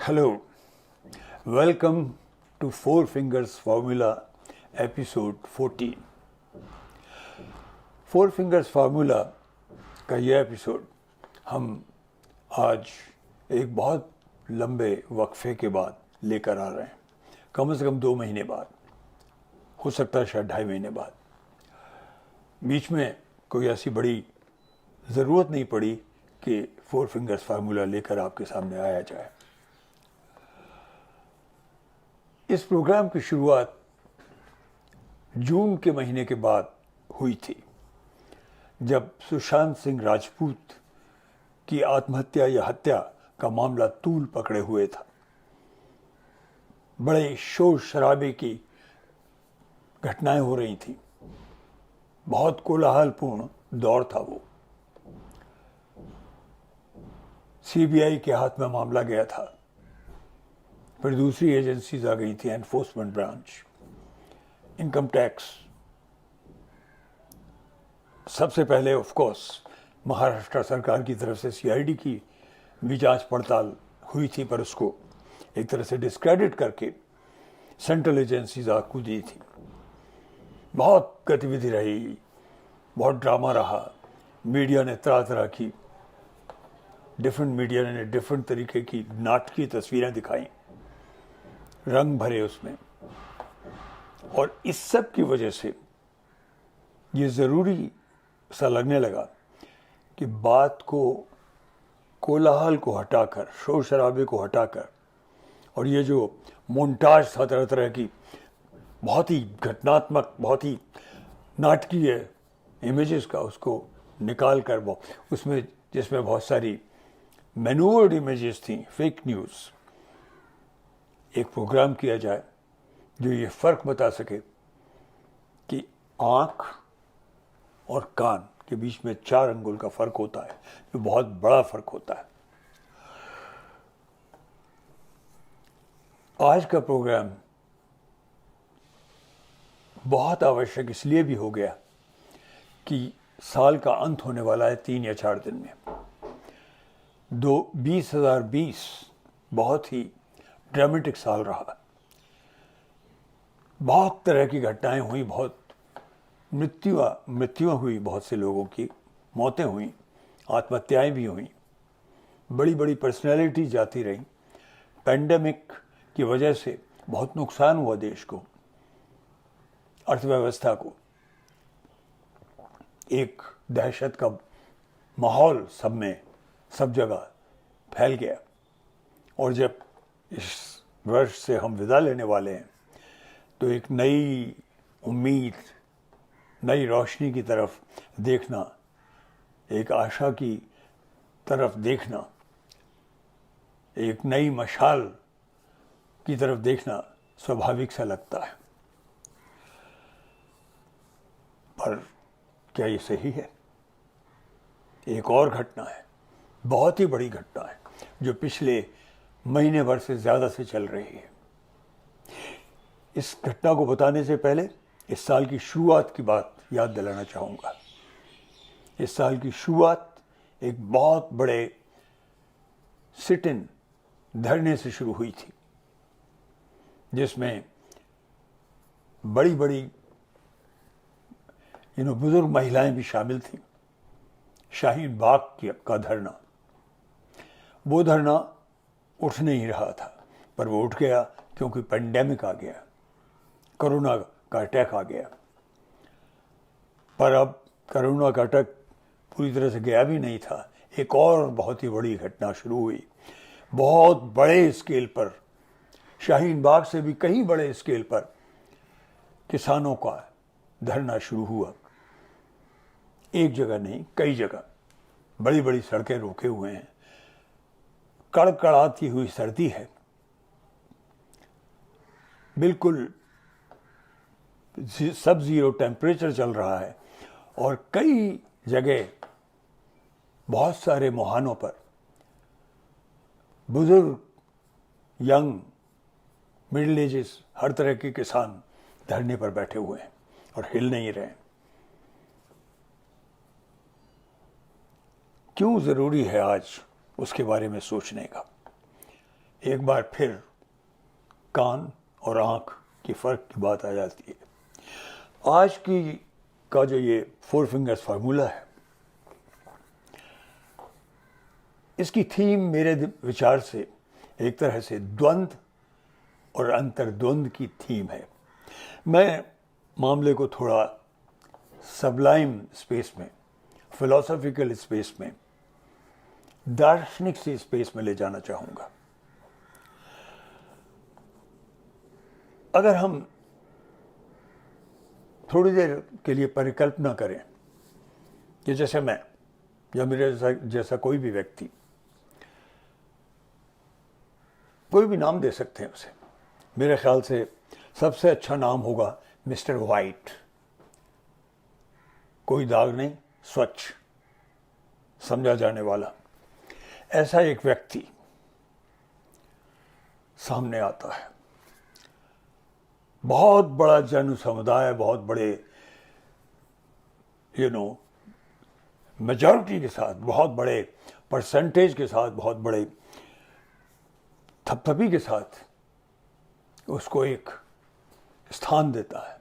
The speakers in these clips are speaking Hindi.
Hello, welcome to Four Fingers Formula episode 14. Four fingers formula का ये एपिसोड हम आज एक बहुत लंबे वक्फे के बाद लेकर आ रहे हैं, कम से कम 2 महीने बाद, हो सकता है शायद 2.5 महीने बाद। बीच में कोई ऐसी बड़ी ज़रूरत नहीं पड़ी कि फोर फिंगर्स फार्मूला लेकर आपके सामने आया जाए। इस प्रोग्राम की शुरुआत जून के महीने के बाद हुई थी, जब सुशांत सिंह राजपूत की आत्महत्या या हत्या का मामला तूल पकड़े हुए था। बड़े शोर शराबे की घटनाएं हो रही थी, बहुत कोलाहलपूर्ण दौर था वो। सीबीआई के हाथ में मामला गया था, फिर दूसरी एजेंसीज आ गई थी, एनफोर्समेंट ब्रांच, इनकम टैक्स। सबसे पहले ऑफ कोर्स महाराष्ट्र सरकार की तरफ से सीआईडी की भी जांच पड़ताल हुई थी, पर उसको एक तरह से डिस्क्रेडिट करके सेंट्रल एजेंसीज आग कूदी थी। बहुत गतिविधि रही, बहुत ड्रामा रहा। मीडिया ने तरह तरह की मीडिया ने डिफरेंट तरीके की नाटकीय तस्वीरें दिखाई, रंग भरे उसमें। और इस सब की वजह से ये ज़रूरी सा लगने लगा कि बात को, कोलाहल को हटाकर, शोर शराबे को हटाकर, और ये जो मोन्टाज था तरह तरह की बहुत ही घटनात्मक, बहुत ही नाटकीय इमेजेस का, उसको निकाल कर उसमें, जिसमें बहुत सारी मैन्यूअर्ड इमेजेस थी, फेक न्यूज़, एक प्रोग्राम किया जाए जो ये फ़र्क बता सके कि आँख और कान के बीच में 4 अंगुल का फ़र्क होता है, जो बहुत बड़ा फ़र्क होता है। आज का प्रोग्राम बहुत आवश्यक इसलिए भी हो गया कि साल का अंत होने वाला है 3 या 4 दिन में। 2020 बहुत ही ड्रामेटिक साल रहा। बहुत तरह की घटनाएं हुई, बहुत मृत्युआं हुई, बहुत से लोगों की मौतें हुई, आत्महत्याएं भी हुई, बड़ी बड़ी पर्सनैलिटी जाती रही। पेंडेमिक की वजह से बहुत नुकसान हुआ देश को, अर्थव्यवस्था को। एक दहशत का माहौल सब जगह फैल गया। और जब इस वर्ष से हम विदा लेने वाले हैं, तो एक नई उम्मीद, नई रोशनी की तरफ देखना, एक आशा की तरफ देखना, एक नई मशाल की तरफ देखना स्वाभाविक सा लगता है। पर क्या ये सही है? एक और घटना है, बहुत ही बड़ी घटना है, जो पिछले महीने भर से ज़्यादा से चल रही है। इस घटना को बताने से पहले इस साल की शुरुआत की बात याद दिलाना चाहूँगा। इस साल की शुरुआत एक बहुत बड़े सिट इन, धरने से शुरू हुई थी, जिसमें बड़ी बड़ी बुजुर्ग महिलाएं भी शामिल थीं। शाहीन बाग का धरना, वो धरना उठ नहीं रहा था, पर वो उठ गया क्योंकि पेंडेमिक आ गया, कोरोना का अटैक आ गया। पर अब कोरोना का अटैक पूरी तरह से गया भी नहीं था। एक और बहुत ही बड़ी घटना शुरू हुई, बहुत बड़े स्केल पर, शाहीन बाग से भी कहीं बड़े स्केल पर किसानों का धरना शुरू हुआ। एक जगह नहीं, कई जगह बड़ी बड़ी सड़कें रोके हुए हैं। कड़कड़ाती हुई सर्दी है, बिल्कुल सब जीरो टेम्परेचर चल रहा है, और कई जगह बहुत सारे मुहानों पर बुजुर्ग, यंग, मिडिल एजेस, हर तरह के किसान धरने पर बैठे हुए हैं और हिल नहीं रहे। क्यों ज़रूरी है आज उसके बारे में सोचने का? एक बार फिर कान और आंख की फर्क की बात आ जाती है। आज की का जो ये 4 फिंगर्स फार्मूला है, इसकी थीम मेरे विचार से एक तरह से द्वंद्व और अंतर्द्वंद की थीम है। मैं मामले को थोड़ा सबलाइम स्पेस में, फिलोसॉफिकल स्पेस में, दार्शनिक सी स्पेस में ले जाना चाहूंगा। अगर हम थोड़ी देर के लिए परिकल्पना करें कि जैसे मैं या मेरे जैसा कोई भी व्यक्ति, कोई भी नाम दे सकते हैं उसे, मेरे ख्याल से सबसे अच्छा नाम होगा मिस्टर वाइट। कोई दाग नहीं, स्वच्छ, समझा जाने वाला। ऐसा एक व्यक्ति सामने आता है, बहुत बड़ा जन समुदाय, बहुत बड़े मेजॉरिटी के साथ, बहुत बड़े परसेंटेज के साथ, बहुत बड़े थपथपी के साथ उसको एक स्थान देता है,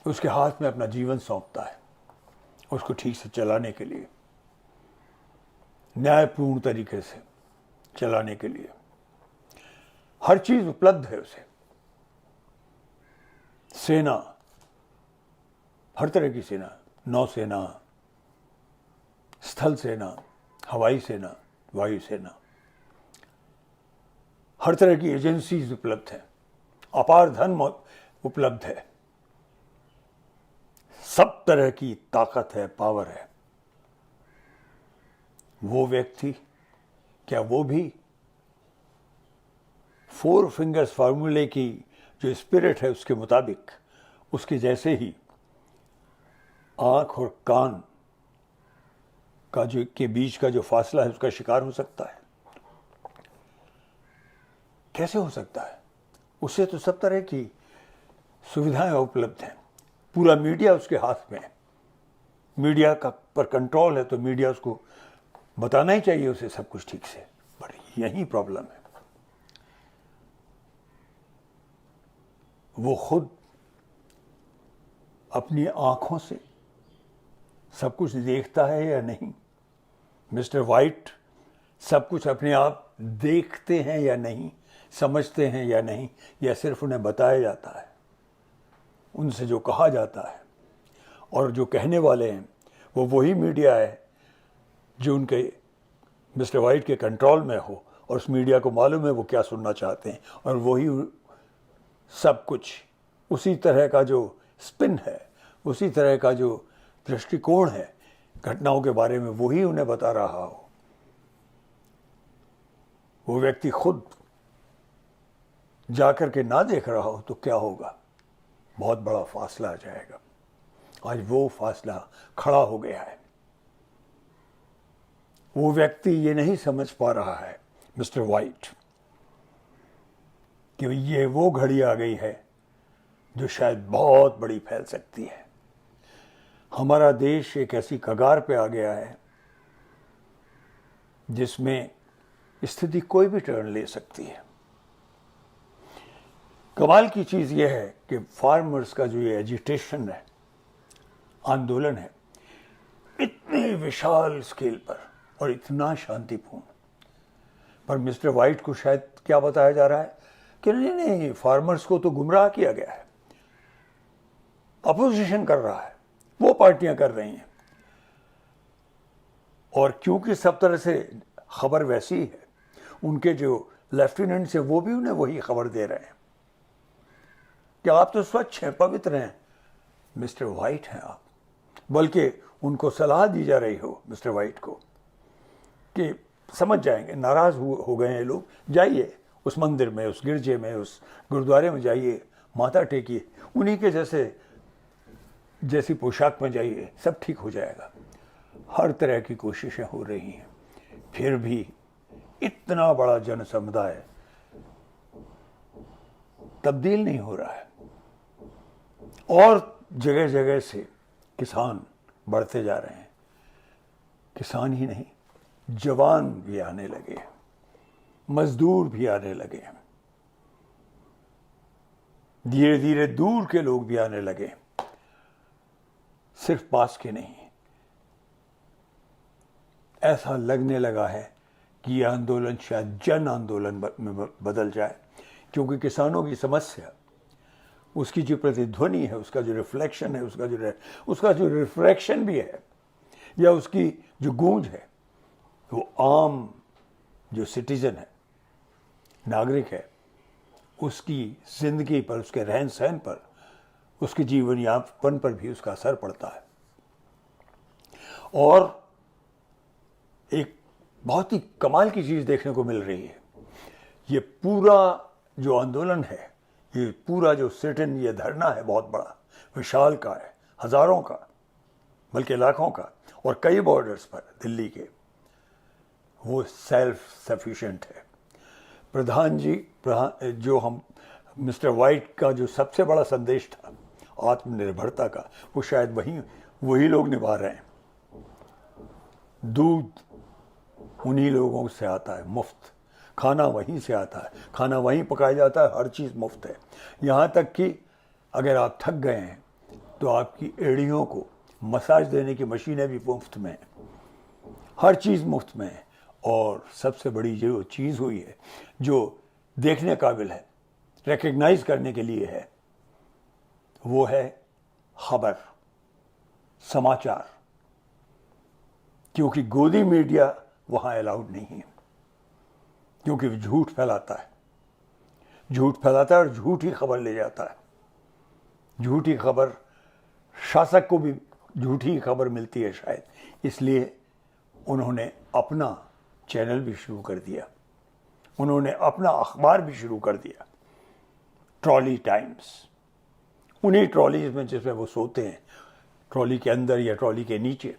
उसके हाथ में अपना जीवन सौंपता है, उसको ठीक से चलाने के लिए, न्यायपूर्ण तरीके से चलाने के लिए। हर चीज उपलब्ध है उसे, सेना, हर तरह की सेना, नौसेना, स्थल सेना, हवाई सेना, वायु सेना, हर तरह की एजेंसीज उपलब्ध है, अपार धन उपलब्ध है, सब तरह की ताकत है, पावर है। वो व्यक्ति, क्या वो भी 4 फिंगर्स फार्मूले की जो स्पिरिट है उसके मुताबिक, उसके जैसे ही आंख और कान का जो के बीच का जो फासला है उसका शिकार हो सकता है? कैसे हो सकता है? उसे तो सब तरह की सुविधाएं उपलब्ध हैं, पूरा मीडिया उसके हाथ में है, मीडिया का पर कंट्रोल है, तो मीडिया उसको बताना ही चाहिए उसे सब कुछ ठीक से। पर यही प्रॉब्लम है, वो खुद अपनी आंखों से सब कुछ देखता है या नहीं? मिस्टर वाइट सब कुछ अपने आप देखते हैं या नहीं, समझते हैं या नहीं, या सिर्फ उन्हें बताया जाता है, उनसे जो कहा जाता है, और जो कहने वाले हैं वो वही मीडिया है जो उनके मिस्टर वाइट के कंट्रोल में हो, और उस मीडिया को मालूम है वो क्या सुनना चाहते हैं, और वही सब कुछ, उसी तरह का जो स्पिन है, उसी तरह का जो दृष्टिकोण है घटनाओं के बारे में, वही उन्हें बता रहा हो। वो व्यक्ति खुद जाकर के ना देख रहा हो तो क्या होगा? बहुत बड़ा फासला आ जाएगा। आज वो फासला खड़ा हो गया है। वो व्यक्ति ये नहीं समझ पा रहा है, मिस्टर वाइट, कि ये वो घड़ी आ गई है जो शायद बहुत बड़ी फैल सकती है। हमारा देश एक ऐसी कगार पे आ गया है जिसमें स्थिति कोई भी टर्न ले सकती है। कमाल की चीज यह है कि फार्मर्स का जो ये एजिटेशन है, आंदोलन है, इतने विशाल स्केल पर और इतना शांतिपूर्ण, पर मिस्टर वाइट को शायद क्या बताया जा रहा है कि नहीं, फार्मर्स को तो गुमराह किया गया है, अपोजिशन कर रहा है, वो पार्टियां कर रही हैं, और क्योंकि सब तरह से खबर वैसी है, उनके जो लेफ्टिनेंट्स हैं वो भी उन्हें वही खबर दे रहे हैं कि आप तो स्वच्छ हैं, पवित्र हैं, मिस्टर वाइट हैं आप। बल्कि उनको सलाह दी जा रही हो मिस्टर वाइट को कि समझ जाएंगे, नाराज हो गए हैं लोग, जाइए उस मंदिर में, उस गिरजे में, उस गुरुद्वारे में जाइए, माथा टेकिए, उन्हीं के जैसी पोशाक में जाइए, सब ठीक हो जाएगा। हर तरह की कोशिशें हो रही हैं, फिर भी इतना बड़ा जन समुदाय तब्दील नहीं हो रहा है, और जगह जगह से किसान बढ़ते जा रहे हैं। किसान ही नहीं, जवान भी आने लगे हैं। मजदूर भी आने लगे, धीरे धीरे दूर के लोग भी आने लगे, सिर्फ पास के नहीं। ऐसा लगने लगा है कि यह आंदोलन शायद जन आंदोलन में बदल जाए, क्योंकि किसानों की समस्या, उसकी जो प्रतिध्वनि है, उसका जो रिफ्लेक्शन है, उसका जो रिफ्रैक्शन भी है, या उसकी जो गूंज है, वो आम जो सिटीजन है, नागरिक है, उसकी जिंदगी पर, उसके रहन सहन पर, उसके जीवन यापन पर भी उसका असर पड़ता है। और एक बहुत ही कमाल की चीज देखने को मिल रही है। ये पूरा जो आंदोलन है, ये पूरा जो सिटिन, ये धरना है, बहुत बड़ा विशाल का है, हजारों का बल्कि लाखों का, और कई बॉर्डर्स पर दिल्ली के, वो सेल्फ सफिशिएंट है। प्रधान जी, जो हम मिस्टर वाइट का जो सबसे बड़ा संदेश था आत्मनिर्भरता का, वो शायद वही लोग निभा रहे हैं। दूध उन्हीं लोगों से आता है मुफ्त, खाना वहीं से आता है, खाना वहीं पकाया जाता है, हर चीज़ मुफ्त है। यहाँ तक कि अगर आप थक गए हैं तो आपकी एड़ियों को मसाज देने की मशीनें भी मुफ्त में हैं, हर चीज़ मुफ्त में है। और सबसे बड़ी जो चीज़ हुई है, जो देखने काबिल है, रिकग्नाइज करने के लिए है, वो है खबर, समाचार। क्योंकि गोदी मीडिया वहाँ अलाउड नहीं है, क्योंकि वो झूठ फैलाता है, और झूठी खबर ले जाता है। झूठी खबर, शासक को भी झूठी खबर मिलती है शायद, इसलिए उन्होंने अपना चैनल भी शुरू कर दिया, उन्होंने अपना अखबार भी शुरू कर दिया, ट्रॉली टाइम्स। उन्हीं ट्रॉलीज में जिसमें वो सोते हैं, ट्रॉली के अंदर या ट्रॉली के नीचे,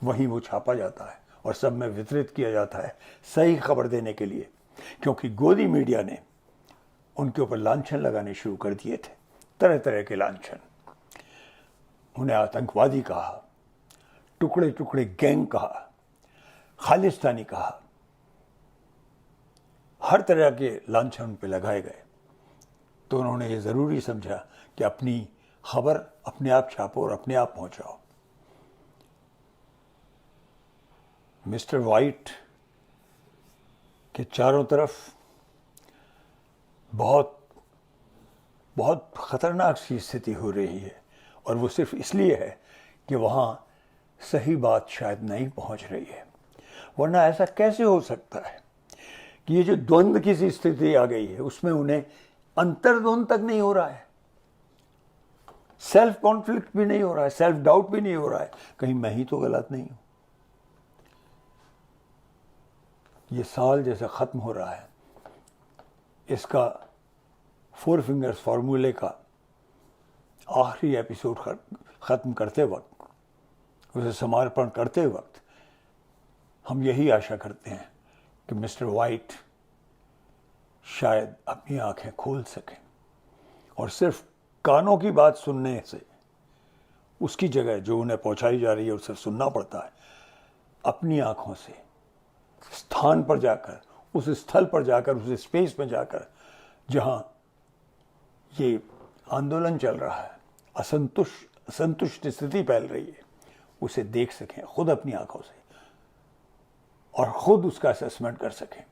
वहीं वो छापा जाता है और सब में वितरित किया जाता है, सही खबर देने के लिए। क्योंकि गोदी मीडिया ने उनके ऊपर लांछन लगाने शुरू कर दिए थे, तरह तरह के लांछन। उन्हें आतंकवादी कहा, टुकड़े टुकड़े गैंग कहा, खालिस्तानी कहा, हर तरह के लांछन उन पर लगाए गए। तो उन्होंने ये ज़रूरी समझा कि अपनी खबर अपने आप छापो और अपने आप पहुंचाओ। मिस्टर वाइट के चारों तरफ बहुत बहुत खतरनाक सी स्थिति हो रही है, और वो सिर्फ इसलिए है कि वहाँ सही बात शायद नहीं पहुँच रही है। वरना ऐसा कैसे हो सकता है कि ये जो द्वंद्व की सी स्थिति आ गई है, उसमें उन्हें अंतर्द्वंद तक नहीं हो रहा है, सेल्फ कॉन्फ्लिक्ट भी नहीं हो रहा है, सेल्फ डाउट भी नहीं हो रहा है, कहीं मैं ही तो गलत नहीं हूं। ये साल जैसे ख़त्म हो रहा है, इसका फोर फिंगर्स फार्मूले का आखिरी एपिसोड ख़त्म करते वक्त, उसे समर्पण करते वक्त, हम यही आशा करते हैं कि मिस्टर वाइट शायद अपनी आंखें खोल सकें और सिर्फ कानों की बात सुनने से, उसकी जगह जो उन्हें पहुंचाई जा रही है उसे सुनना पड़ता है, अपनी आंखों से स्थान पर जाकर, उस स्थल पर जाकर, उस स्पेस में जाकर जहां ये आंदोलन चल रहा है, असंतुष्ट स्थिति फैल रही है, उसे देख सकें खुद अपनी आंखों से और खुद उसका असेसमेंट कर सकें।